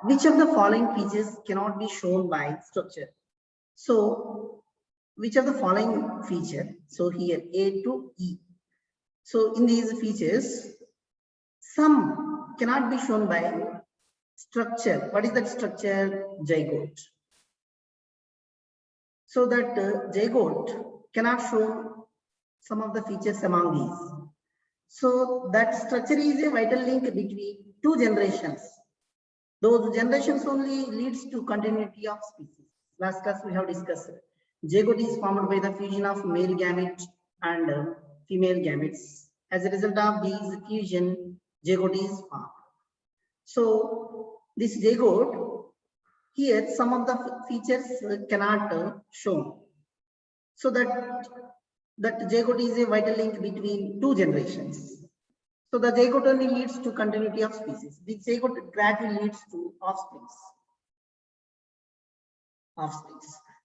Which of the following features cannot be shown by structure? So, which of the following feature? So here A to E. So in these features, some cannot be shown by structure. What is that structure? Zygote. So that zygote cannot show some of the features among these. So that structure is a vital link between two generations. Those generations only leads to continuity of species. Last class we have discussed. Zygote is formed by the fusion of male gamete and female gametes. As a result of these fusion, zygote is formed. So this zygote, here some of the features cannot show. So that zygote is a vital link between two generations. So the zygote only leads to continuity of species. The zygote gradually leads to offsprings.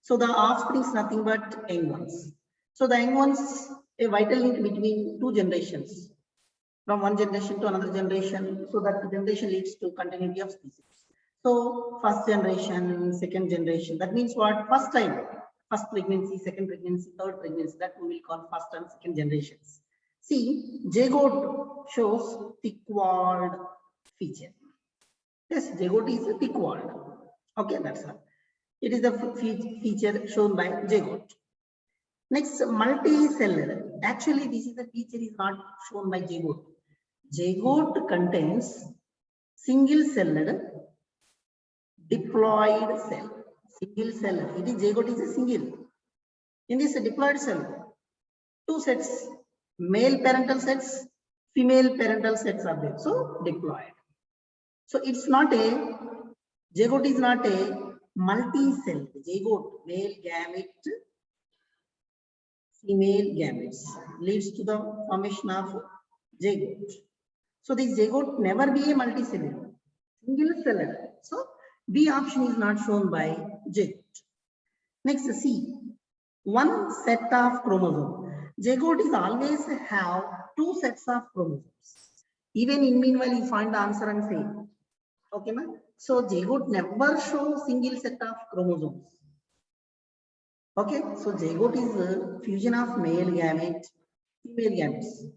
So the offspring is nothing but young ones. So the young ones, a vital link between two generations, from one generation to another generation, so that the generation leads to continuity of species. So first generation, second generation, that means what? First time, first pregnancy, second pregnancy, third pregnancy, that we will call first and second generations. See, zygote shows thick-walled feature. Yes, zygote is thick-walled. Okay, that's all. It is the feature shown by zygote. Next, multicellular. Actually, this is the feature is not shown by zygote. Zygote contains single-celled diploid cell. Single cell. It is zygote is a single. In this diploid cell, two sets, male parental sets, female parental sets are there. So diploid. So it's not a zygote is not a multi-cell. Zygote, male gamete, female gametes leads to the formation of zygote. So this zygote never be a multicellular, single cellular. So B option is not shown by zygote. Next, C. One set of chromosomes. Zygote is always have two sets of chromosomes. Even in meanwhile, you find the answer and say, okay, ma? So zygote never shows single set of chromosomes. Okay, so zygote is a fusion of male gamete, female gametes.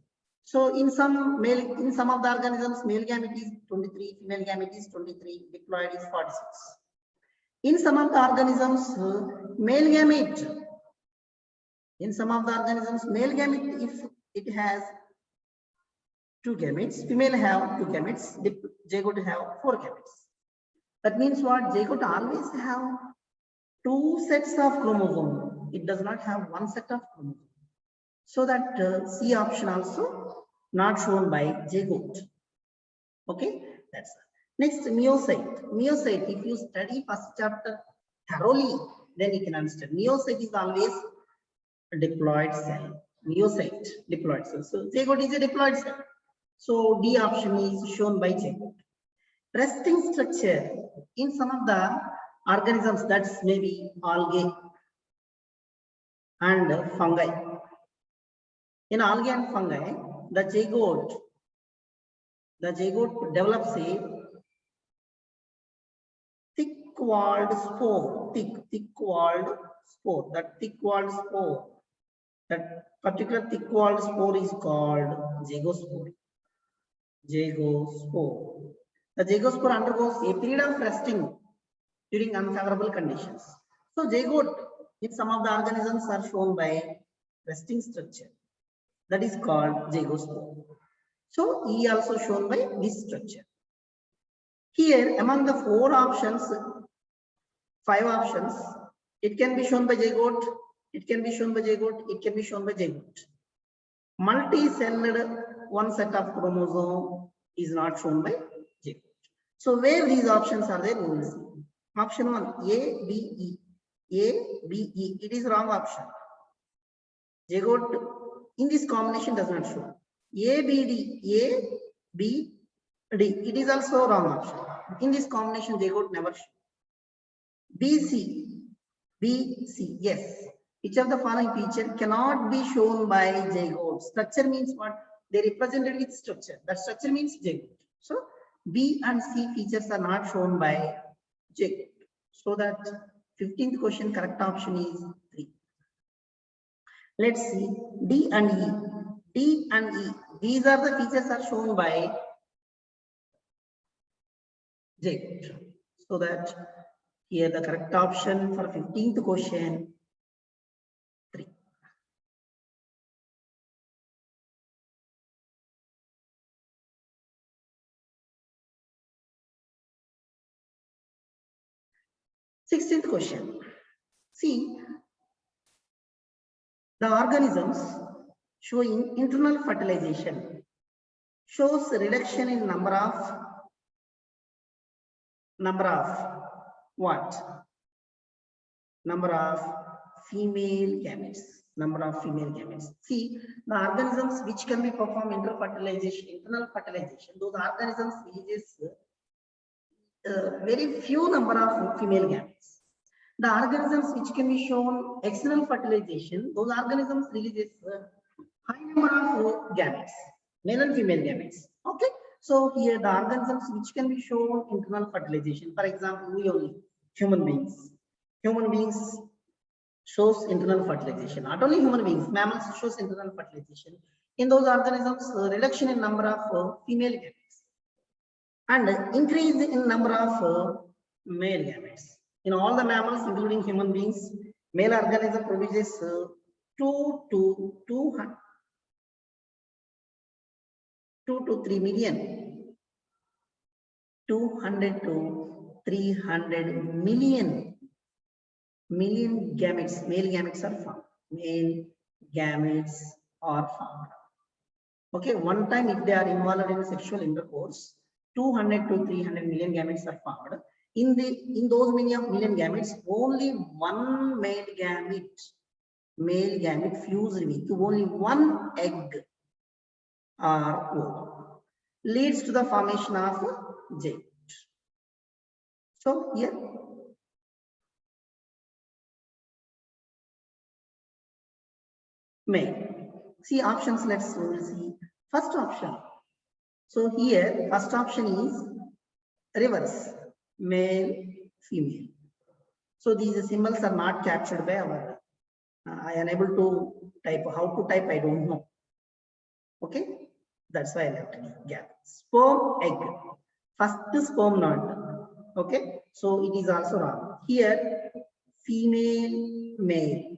So in some of the organisms, male gamete is 23, female gamete is 23, diploid is 46. In some of the organisms, male gamete. In some of the organisms, male gamete, if it has two gametes, female have two gametes, zygote have four gametes. That means what? Zygote always have two sets of chromosomes. It does not have one set of chromosomes. So that C option also not shown by zygote. Okay, that's next myocyte. Myocyte, if you study first chapter thoroughly, then you can understand. Myocyte is always a diploid cell. Myocyte, diploid cell. So zygote is a diploid cell. So D option is shown by zygote. Resting structure in some of the organisms, that's maybe algae and fungi. In algae and fungi, the zygote develops a thick-walled spore. Thick-walled spore. That particular thick-walled spore is called zygospore. Zygospore. The zygospore undergoes a period of resting during unfavorable conditions. So zygote in some of the organisms are shown by resting structure. That is called zygospore. So E also shown by this structure. Here among the five options, it can be shown by zygote, it can be shown by zygote, it can be shown by zygote. Multi-celled one set of chromosome is not shown by zygote. So where these options are there, we will see. Option 1, A, B, E. A, B, E. It is wrong option. Zygote in this combination does not show. A, B, D. A, B, D. It is also wrong option. In this combination, zygote never show. B, C. B, C. Yes. Each of the following feature cannot be shown by zygote. Structure means what? They represented with structure. That structure means zygote. So B and C features are not shown by J. So that 15th question correct option is 3. Let's see D and E. D and E. These are the features are shown by J. So that here the correct option for 15th question 3. Sixteenth question. See, the organisms showing internal fertilization shows reduction in number of what? Number of female gametes. Number of female gametes. See, the organisms which can be perform internal fertilization, those organisms releases very few number of female gametes. The organisms which can be shown external fertilization, those organisms releases high number of gametes, male and female gametes. Okay. So here the organisms which can be shown internal fertilization, for example, we only human beings. Human beings shows internal fertilization. Not only human beings, mammals shows internal fertilization. In those organisms, reduction in number of female gametes and increase in number of male gametes. In all the mammals, including human beings, male organism produces 2 to 3 million, 200 to 300 million gametes, male gametes are found. Male gametes are found. Okay, one time if they are involved in sexual intercourse, 200 to 300 million gametes are found. In those million gametes, only one male gamete fused with only one egg or ovum leads to the formation of zygote. So here male. See options. Let's see. First option. So here first option is reverse, male, female. So these symbols are not captured by our. I am unable to type. How to type? I don't know. Okay, that's why I left a gap. Sperm, egg. First sperm not. Okay, so it is also wrong. Here, female, male.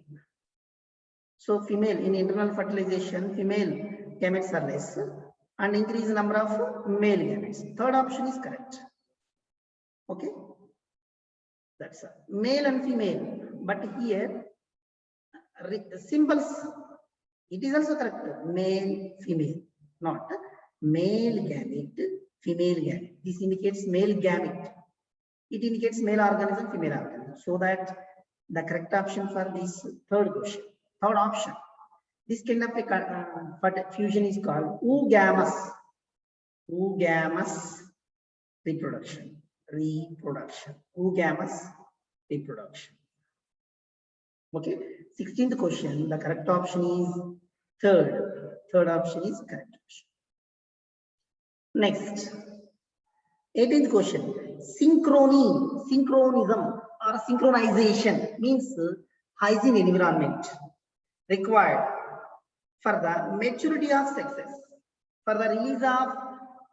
So female in internal fertilization, female gametes are less and increase the number of male gametes. Third option is correct. Okay, that's male and female. But here, symbols, it is also correct. Male, female, not male gamete, female gamete. This indicates male gamete. It indicates male organism, female organism. So that the correct option for this third question, third option, this kind of a fusion is called oogamous. Oogamous reproduction. Oogamous reproduction. Okay. 16th question. The correct option is third. Third option is correct option. Next. 18th question. Synchronism or synchronization means hygiene environment required for the maturity of sexes, for the release of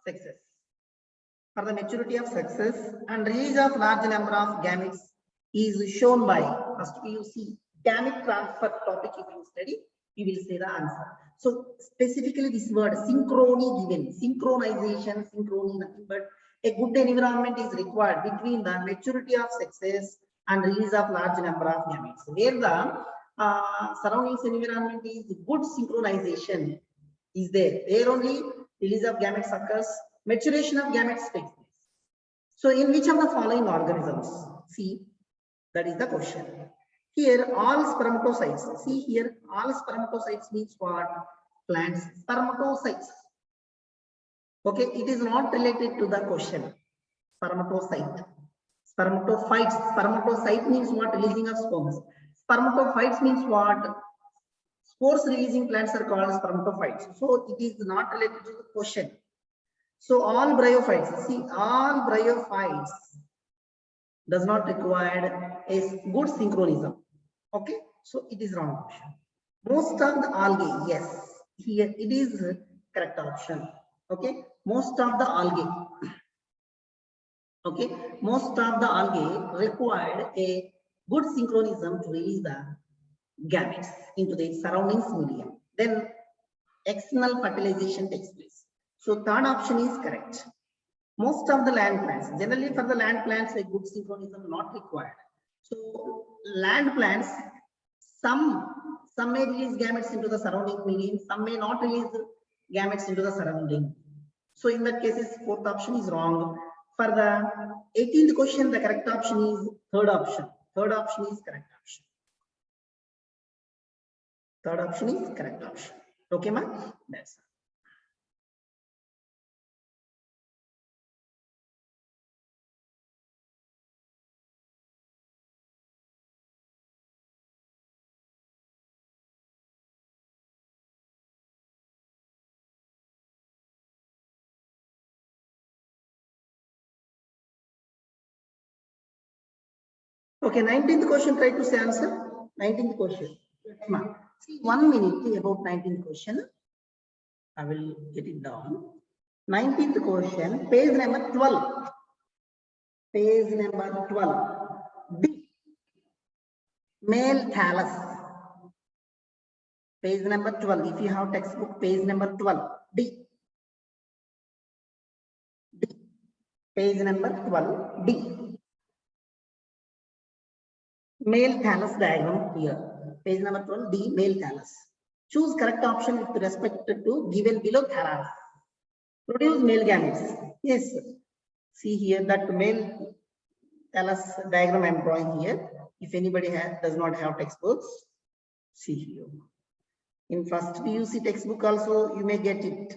sexes, for the maturity of sexes and release of large number of gametes is shown by, first you see gamete transfer topic. If you study, you will see the answer. So specifically this word synchrony given, synchronization, synchrony, nothing but a good environment is required between the maturity of sexes and release of large number of gametes. Where the surroundings environment is good, synchronization is there. There only release of gametes occurs, maturation of gametes takes place. So in which of the following organisms? See, that is the question. Here all spermatocytes. See here, all spermatocytes means what? Plants. Spermatocytes. Okay, it is not related to the question. Spermatocyte. Spermatophytes. Spermatocyte means what? Releasing of sperms. Spermatophytes means what? Spores releasing plants are called spermatophytes. So it is not related to the question. So all bryophytes, see, all bryophytes does not require a good synchronism. Okay, so it is wrong option. Most of the algae, yes, here it is correct option. Okay, most of the algae. Okay, most of the algae required a good synchronism to release the gametes into the surroundings medium. Then external fertilization takes place. So third option is correct. Most of the land plants, generally for the land plants, a good synchronism not required. So land plants, some may release gametes into the surrounding medium, some may not release gametes into the surrounding. So in that case, fourth option is wrong. For the 18th question, the correct option is third option. Third option is correct option. Third option is correct option. Okay, ma? That's it. Okay, 19th question, try to say answer. 19th question. See, 1 minute about 19th question. I will get it down. 19th question, page number 12. Page number 12. D. Male thallus. Page number 12. If you have textbook, page number 12. D. D. Page number 12. D. Male thallus diagram here. Page number 12, D, male thallus. Choose correct option with respect to given below thallus. Produce male gametes. Yes. See here that male thallus diagram I am drawing here. If anybody does not have textbooks, see here. In first PUC textbook also you may get it.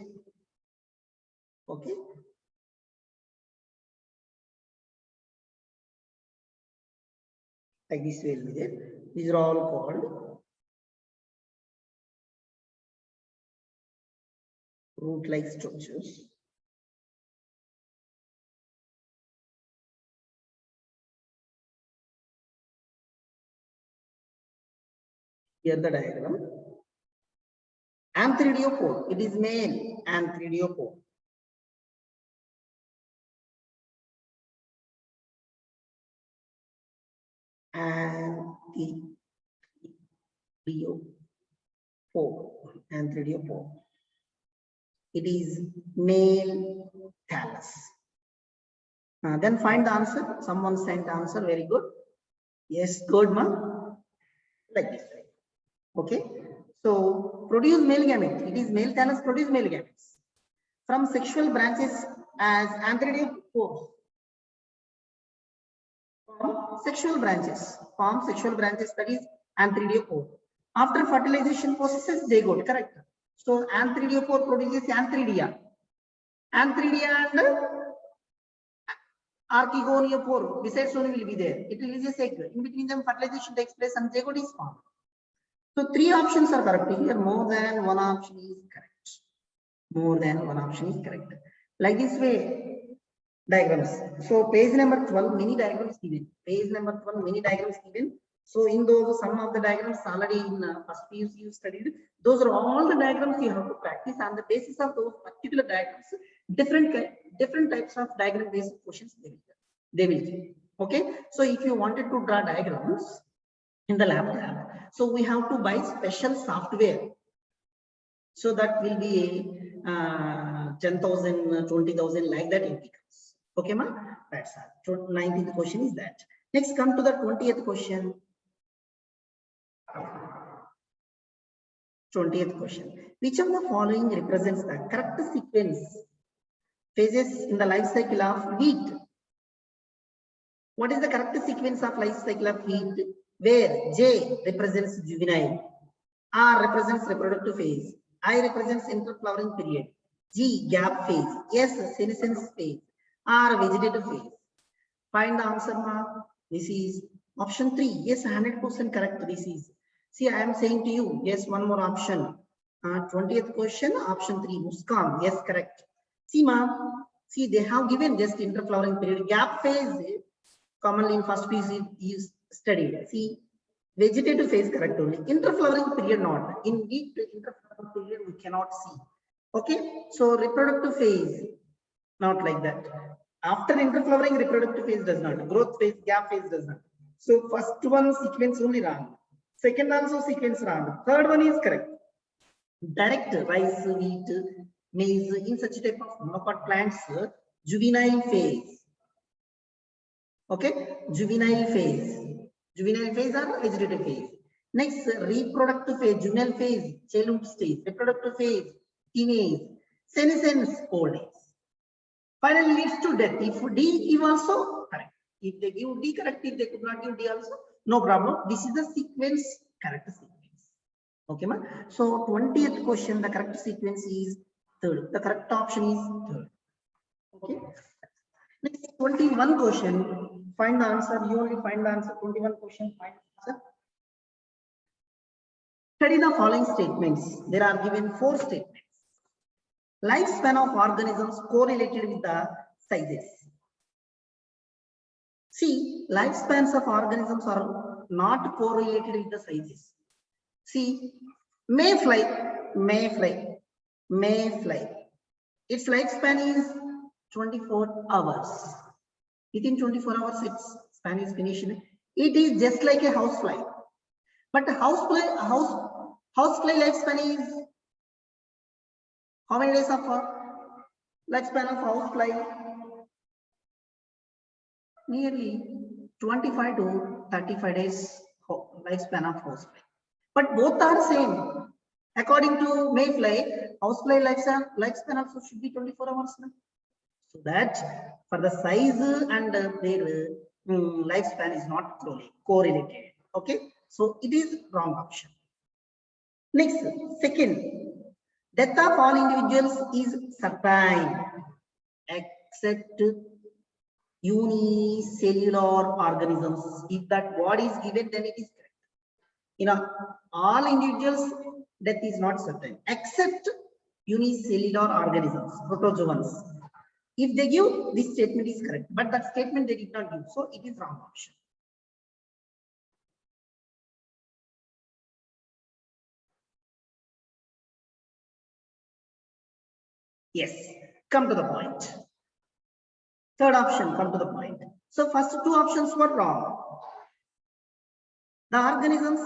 Okay. Like this way will be there. These are all called root-like structures. Here the diagram. Antheridiopode, it is male antheridiopode. Antheridiopode. It is male thallus. Then find the answer. Someone sent answer. Very good. Yes, good, ma. Like this. Okay. So produce male gamete. It is male thallus produce male gametes from sexual branches as antheridiopode. Sexual branches. Form sexual branches, that is antheridiopode. After fertilization possesses zygote, correct? So antheridiopode produces antheridia. Antheridia and archegoniopore, besides only will be there. It releases egg. In between them, fertilization takes place and zygote is formed. So three options are correct. Here more than one option is correct. More than one option is correct. Like this way, diagrams. So page number 12, mini diagrams given. Page number 12, mini diagrams given. So in those, some of the diagrams already in first PUC you studied. Those are all the diagrams you have to practice. On the basis of those particular diagrams, different types of diagram based questions they will give. Okay. So if you wanted to draw diagrams in the lab, so we have to buy special software. So that will be 10,000, 20,000 like that it becomes. Okay, ma? That's all. 19th question is that. Next, come to the 20th question. 20th question. Which of the following represents the correct sequence phases in the life cycle of wheat? What is the correct sequence of life cycle of wheat? Where J represents juvenile, R represents reproductive phase, I represents interflowering period, G gap phase, S senescence phase, R vegetative phase. Find the answer, ma. This is option 3. Yes, 100% correct. This is. See, I am saying to you. Yes, one more option. 20th question, option 3. Muskan. Yes, correct. See, ma'am, see, they have given just interflowering period. Gap phase, commonly in first piece is studied. See, vegetative phase correct only. Interflowering period not. In deep interflowering period, we cannot see. Okay, so reproductive phase, not like that. After interflowering, reproductive phase does not. Growth phase, gap phase does not. So first one sequence only wrong. Second also sequence wrong. Third one is correct. Direct rice, wheat, maize in such type of monocot plants, juvenile phase. Okay, juvenile phase. Juvenile phase or vegetative phase. Next, reproductive phase, juvenile phase, childhood stage, reproductive phase, teenage, senescence, old age. Finally leads to death. If D give also correct. If they give D correct, if they could not give D also, no problem. This is the sequence, correct sequence. Okay, ma? So 20th question, the correct sequence is third. The correct option is third. Okay. Next 21 question. Find the answer. You only find the answer. 21 question. Find the answer. Study the following statements. There are given 4 statements. Lifespan of organisms correlated with the sizes. See, lifespans of organisms are not correlated with the sizes. See, mayfly. Its lifespan is 24 hours. Within 24 hours, its span is finished. It is just like a housefly. But housefly lifespan is how many days of lifespan of housefly? Nearly 25 to 35 days lifespan of housefly. But both are same. According to mayfly, housefly lifespan also should be 24 hours. So that for the size and their lifespan is not correlated. Okay, so it is wrong option. Next, second, death of all individuals is certain except unicellular organisms. If that word is given, then it is correct. You know, all individuals, death is not certain except unicellular organisms, protozoans. If they give, this statement is correct, but that statement they did not give, so it is wrong option. Yes, come to the point. Third option, come to the point. So first 2 options were wrong. The organisms,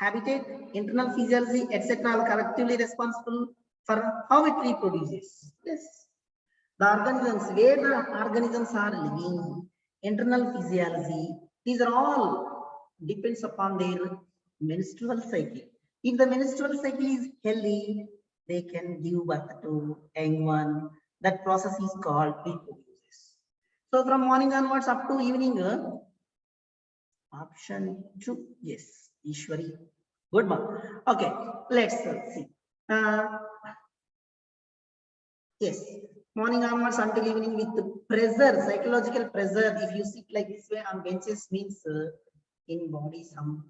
habitat, internal physiology, etc. are collectively responsible for how it reproduces. Yes. The organisms, where the organisms are living, internal physiology, these are all depends upon their menstrual cycle. If the menstrual cycle is healthy, they can give birth to young one. That process is called reproduces. So from morning onwards up to evening, option 2, yes, Ishwari. Good one. Okay, let's see. Yes, morning onwards until evening with pressure, psychological pressure. If you sit like this way on benches, means in body some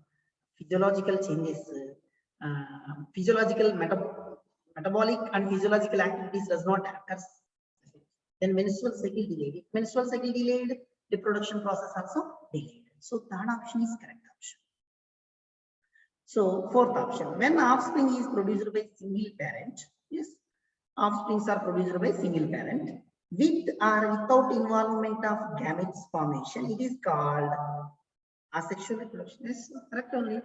physiological changes, metabolic and physiological activities does not occur. Then menstrual cycle delayed. If menstrual cycle delayed, reproduction process also delayed. So third option is correct option. So fourth option, when offspring is produced by single parent, yes, offsprings are produced by single parent with or without involvement of gametes formation, it is called asexual reproduction. Yes, correct only.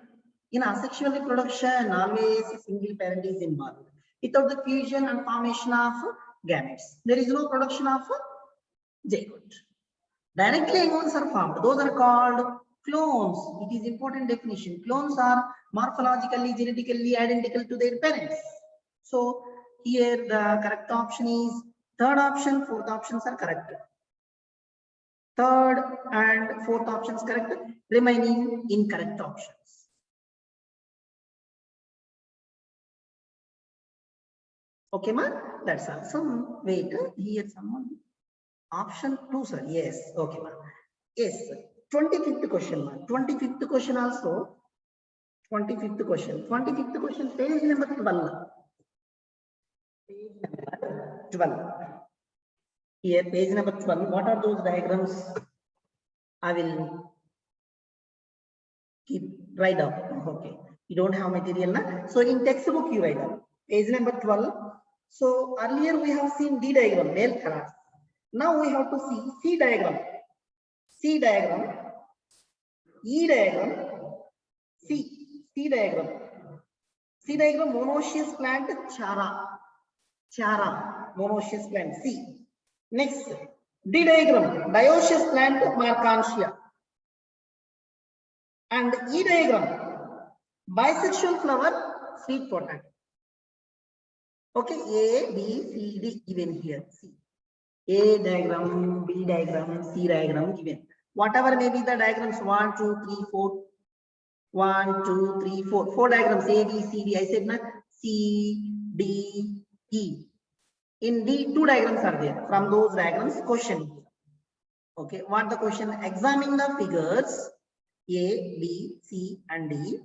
In asexual reproduction, always a single parent is involved. Without the fusion and formation of gametes, there is no production of zygote. Directly young ones are formed. Those are called clones. It is important definition. Clones are morphologically, genetically identical to their parents. So here the correct option is third option, fourth options are correct. Third and fourth options correct, remaining incorrect options. Okay, ma? That's all. So wait, here someone. Option 2, sir. Yes. Okay, ma. Yes, sir. 25th question, ma. 25th question also. 25th question. 25th question, page number 12. Page number 12. Here, page number 12. What are those diagrams? I will keep write down. Okay. You don't have material, na? So in textbook, you write down. Page number 12. So earlier we have seen D diagram, male class. Now we have to see C diagram, C diagram, E diagram, C diagram. C diagram, monoecious plant, chara, monoecious plant, C. Next, D diagram, dioecious plant, marchantia. And E diagram, bisexual flower, sweet potato. Okay, A, B, C, D given here. C. A diagram, B diagram, C diagram given. Whatever may be the diagrams, 1, 2, 3, 4. 1, 2, 3, 4. 4 diagrams, A, B, C, D. I said na C, D, E. In D, 2 diagrams are there. From those diagrams, question. Okay, what the question? Examine the figures A, B, C, and D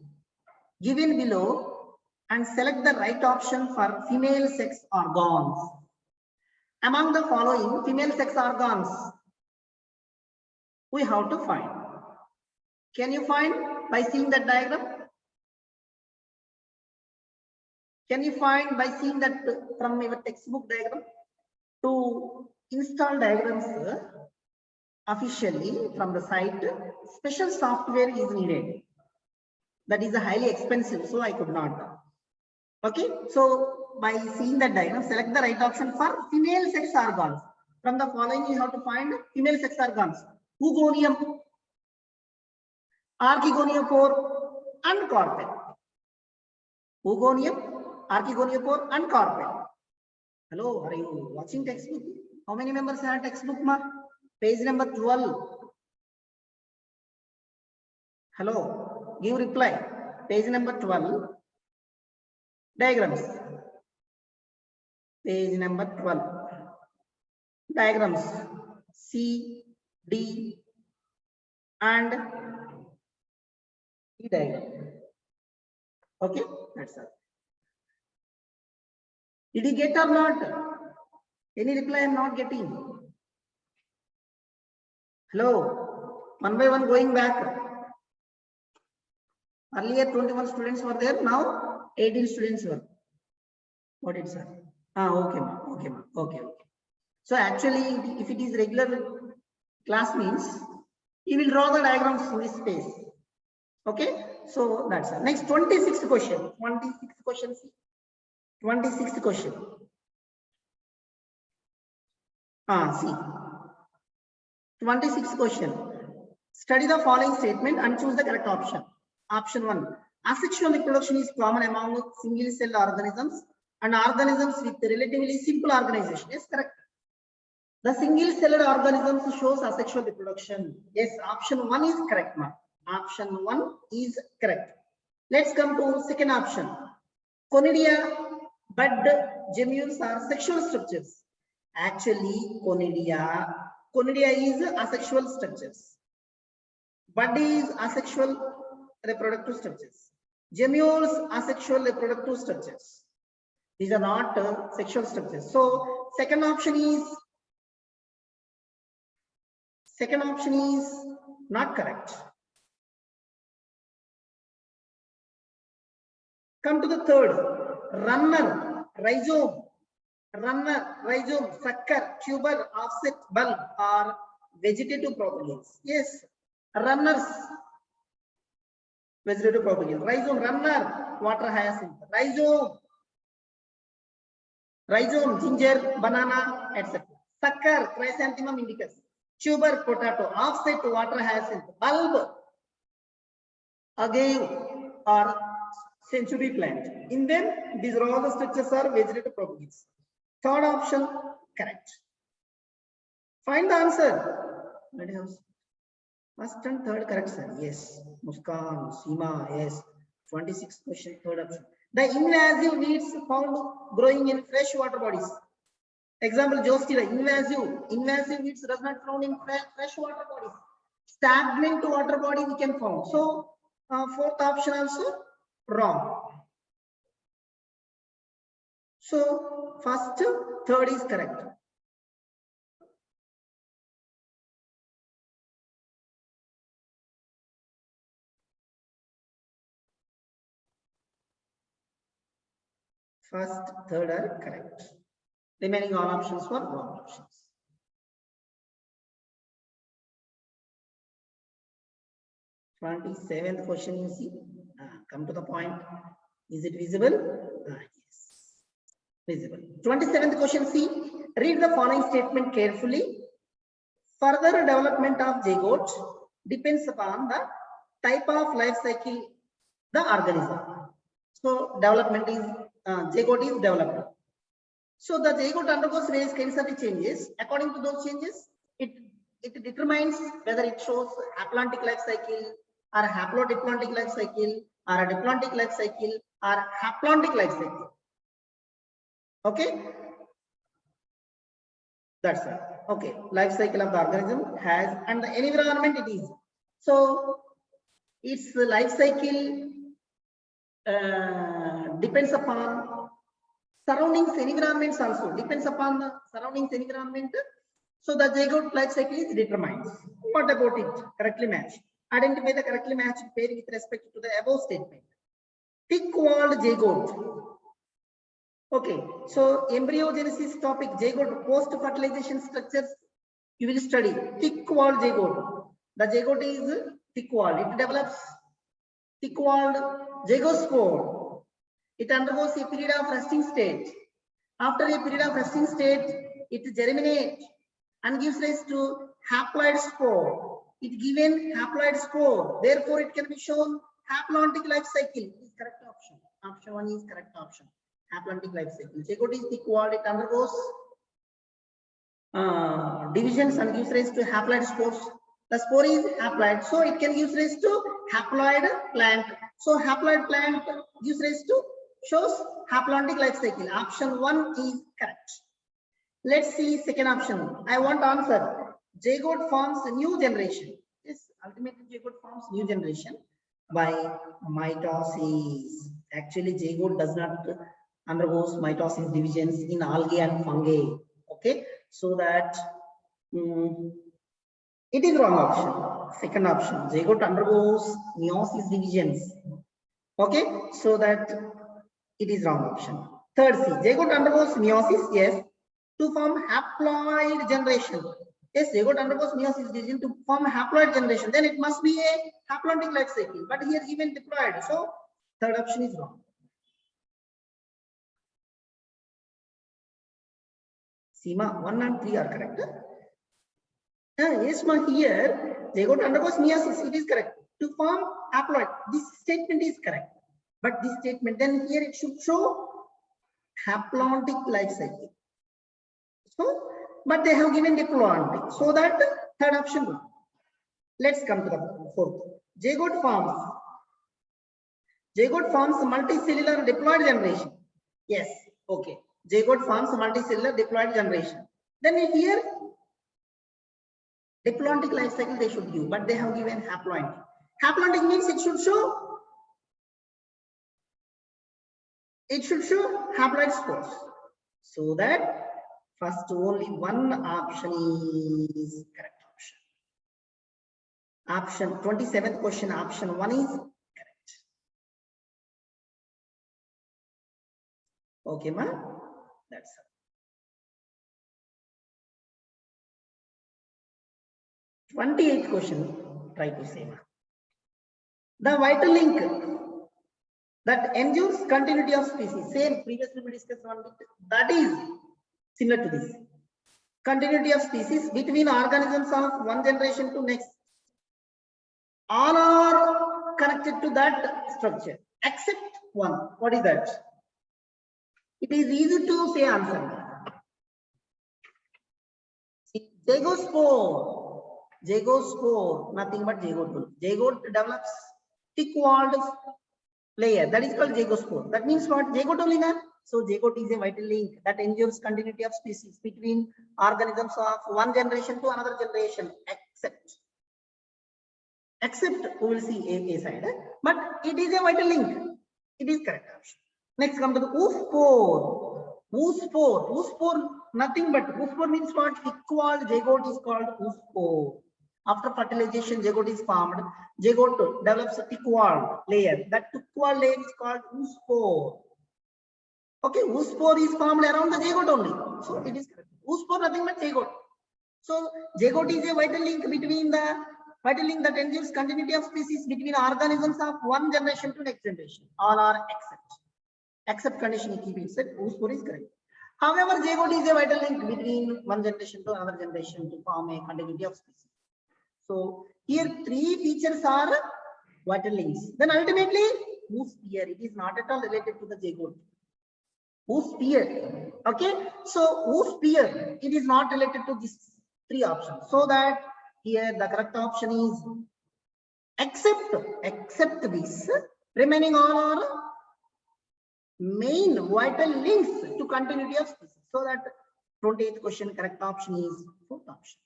given below and select the right option for female sex organs. Among the following female sex organs, we have to find. Can you find by seeing that diagram? Can you find by seeing that from your textbook diagram? To install diagrams officially from the site, special software is needed. That is a highly expensive, so I could not. Okay, so by seeing that diagram, select the right option for female sex organs. From the following, you have to find female sex organs: Hugonium, Archegoniophore, and carpel. Hugonium, Archegoniophore, and carpel. Hello, are you watching textbook? How many members have textbook, ma? Page number 12. Hello, give reply. Page number 12. Diagrams. Page number 12. Diagrams. C, D, and E diagram. Okay, that's all. Did you get or not? Any reply I am not getting. Hello, one by one going back. Earlier 21 students were there, now 18 students were. What did sir? Okay, ma. Okay, ma. Okay, okay. So actually, if it is regular class means, you will draw the diagrams in this space. Okay, so that's it. Next 26th question. 26th question. 26th question. See. 26th question. Study the following statement and choose the correct option. Option 1. Asexual reproduction is common among single cell organisms and organisms with relatively simple organization. Yes, correct. The single celled organisms shows asexual reproduction. Yes, option 1 is correct, ma. Option 1 is correct. Let's come to second option. Conidia, bud, gemmules are sexual structures. Actually, conidia is asexual structures. Bud is asexual reproductive structures. Gemmules asexual reproductive structures. These are not sexual structures. So second option is not correct. Come to the third. Runner, rhizome, sucker, tuber, offset, bulb are vegetative propagules. Yes, runners, vegetative propagules. Rhizome, runner, water hyacinth. Rhizome, ginger, banana, etc. Sucker, chrysanthemum indicus. Tuber, potato. Offset, water hyacinth. Bulb, agave or century plant. In them, these are all the structures are vegetative propagules. Third option, correct. Find the answer. First and third correct, sir. Yes. Muskan, Seema, yes. 26th question, third option. The invasive weeds found growing in fresh water bodies. Example, Jostira, invasive weeds does not found in fresh water bodies. Stagnant water body we can found. So, fourth option also wrong. So first, third is correct. First, third are correct. Remaining all options were wrong options. Twenty-seventh question, you see. Come to the point. Is it visible? Yes. Visible. 27th question, see. Read the following statement carefully. Further development of zygote depends upon the type of life cycle the organism. So development is zygote is developed. So the zygote undergoes various kinds of changes. According to those changes, it determines whether it shows haplontic life cycle or a haplodiplontic life cycle or a diplontic life cycle or haplontic life cycle. Okay, that's it. Okay, life cycle of the organism has, and the environment it is. So its life cycle depends upon surroundings environments also, depends upon the surroundings environment. So the zygote life cycle is determined. What about it? Correctly matched. Identify the correctly matched pair with respect to the above statement. Thick-walled zygote. Okay, so embryogenesis topic, zygote post-fertilization structures, you will study thick-walled zygote. The zygote is thick-walled. It develops thick-walled zygospore. It undergoes a period of resting state. After a period of resting state, it germinates and gives rise to haploid spore. It given haploid spore. Therefore, it can be shown haplontic life cycle. It is correct option. Option 1 is correct option. Haplontic life cycle. Zygote is thick-walled. It undergoes divisions and gives rise to haploid spores. The spore is haploid, so it can give rise to haploid plant. So haploid plant gives rise to shows haplontic life cycle. Option 1 is correct. Let's see second option. I want answer. Zygote forms a new generation. Yes, ultimately zygote forms new generation by mitosis. Actually, zygote does not undergoes mitosis divisions in algae and fungi. Okay, so that it is wrong option. Second option, zygote undergoes meiosis divisions. Okay, so that it is wrong option. Third C, zygote undergoes meiosis, yes, to form haploid generation. Yes, zygote undergoes meiosis division to form haploid generation. Then it must be a haplontic life cycle. But here given diploid, so third option is wrong. Seema, 1 and 3 are correct. Yes, ma, here zygote undergoes meiosis. It is correct to form haploid. This statement is correct. But this statement, then here it should show haplontic life cycle. So, but they have given diplontic. So that third option. Let's come to the fourth. Zygote forms multicellular diploid generation. Yes, okay. Zygote forms multicellular diploid generation. Then here, diplontic life cycle they should give, but they have given haplontic. Haplontic means it should show haploid spores. So that first only one option is correct option. Option 27th question, option 1 is correct. Okay, ma? That's it. 28th question, try to say, ma. The vital link that ensures continuity of species, same previously we discussed one bit, that is similar to this. Continuity of species between organisms of one generation to next. All are connected to that structure except one. What is that? It is easy to say answer. Zygospore, nothing but zygote. Zygote develops thick-walled layer. That is called zygospore. That means what? Zygote only, na? So zygote is a vital link that ensures continuity of species between organisms of one generation to another generation, except we will see a side, but it is a vital link. It is correct option. Next, come to the oospore. Oospore. Oospore, nothing but oospore means what? Equal zygote is called oospore. After fertilization, zygote is formed. Zygote develops a thick wall layer. That thick wall layer is called oospore. Okay, oospore is formed around the zygote only. So it is correct. Oospore nothing but zygote. So zygote is a vital link that ensures continuity of species between organisms of one generation to next generation. All are except condition you keep it said. Oospore is correct. However, zygote is a vital link between one generation to another generation to form a continuity of species. So here three features are vital links. Then ultimately, oosphere, it is not at all related to the zygote. Oosphere. Okay, so oosphere, it is not related to these three options. So that here the correct option is except this, remaining all are main vital links to continuity of species. So that 28th question correct option is fourth option.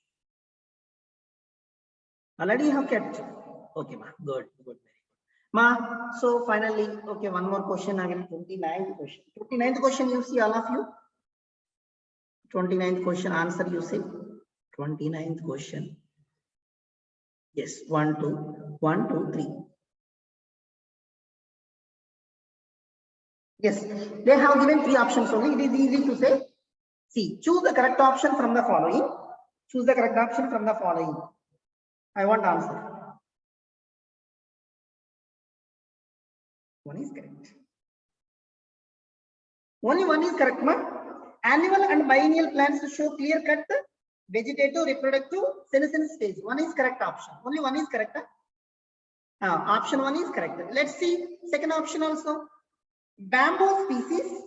Already you have kept. Okay, ma. Good. Ma, so finally, okay, one more question. I will 29th question. 29th question you see all of you. 29th question answer you see. 29th question. Yes, 1, 2, 3. Yes, they have given three options only. It is easy to say. See, choose the correct option from the following. Choose the correct option from the following. I want answer. One is correct. Only one is correct, ma. Annual and biennial plants show clear-cut vegetative, reproductive, senescent stage. One is correct option. Only one is correct. Option one is correct. Let's see second option also. Bamboo species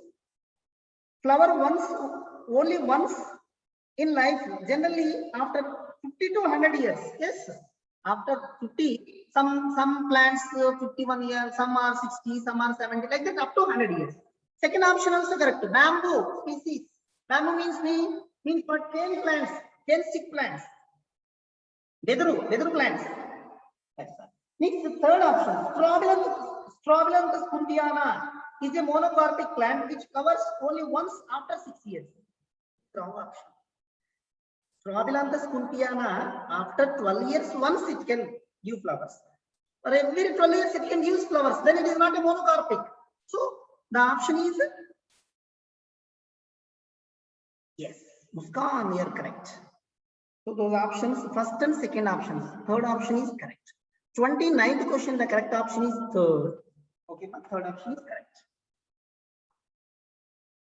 flower only once in life, generally after 50 to 100 years. Yes, after 50, some plants 51 years, some are 60, some are 70, like that up to 100 years. Second option also correct. Bamboo species. Bamboo means for cane plants, cane stick plants. Vedru plants. Next, third option. Strobilanthes puntiana is a monocarpic plant which covers only once after 6 years. Wrong option. Strobilanthes puntiana, after 12 years, once it can give flowers. For every 12 years, it can give flowers. Then it is not a monocarpic. So the option is yes, Muskan, you are correct. So those options, first and second options. Third option is correct. 29th question, the correct option is third. Okay, but third option is correct.